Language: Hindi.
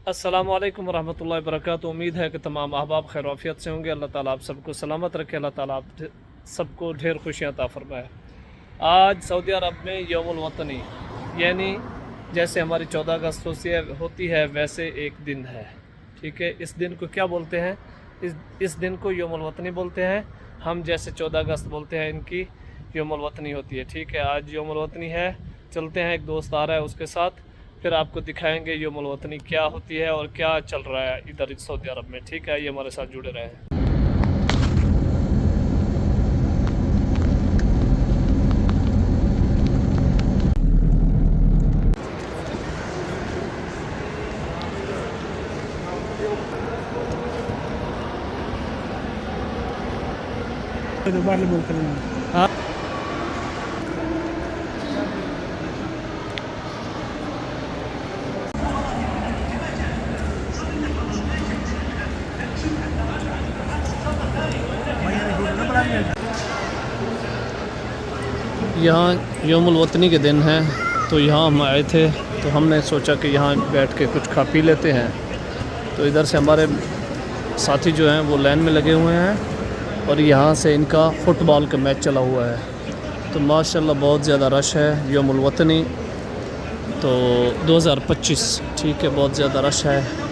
अस्सलामु अलैकुम वरहमतुल्लाहि वबरकातुहू। उम्मीद है कि तमाम अहबाब खैर आफियत से होंगे। अल्लाह ताला आप सबको सलामत रखे, अल्लाह ताला आप सबको ढेर खुशियाँ अता फरमाए। आज सऊदी अरब में यौमुल वतनी यानी जैसे हमारी 14 अगस्त होती है वैसे एक दिन है, ठीक है। इस दिन को क्या बोलते हैं? इस दिन को यौमुल वतनी बोलते हैं। हम जैसे 14 अगस्त बोलते हैं, इनकी यौमुल वतनी होती है, ठीक है। आज यौमुल वतनी है, चलते हैं, एक दोस्त आ रहा है उसके साथ, फिर आपको दिखाएंगे यौमुल वतनी क्या होती है और क्या चल रहा है इधर सऊदी अरब में, ठीक है। ये हमारे साथ जुड़े रहे हैं। हाँ, यहाँ यौमुल वतनी के दिन है, तो यहाँ हम आए थे, तो हमने सोचा कि यहाँ बैठ के कुछ खा पी लेते हैं। तो इधर से हमारे साथी जो हैं वो लाइन में लगे हुए हैं और यहाँ से इनका फ़ुटबॉल का मैच चला हुआ है। तो माशाल्लाह बहुत ज़्यादा रश है यौमुल वतनी तो 2025, ठीक है, बहुत ज़्यादा रश है।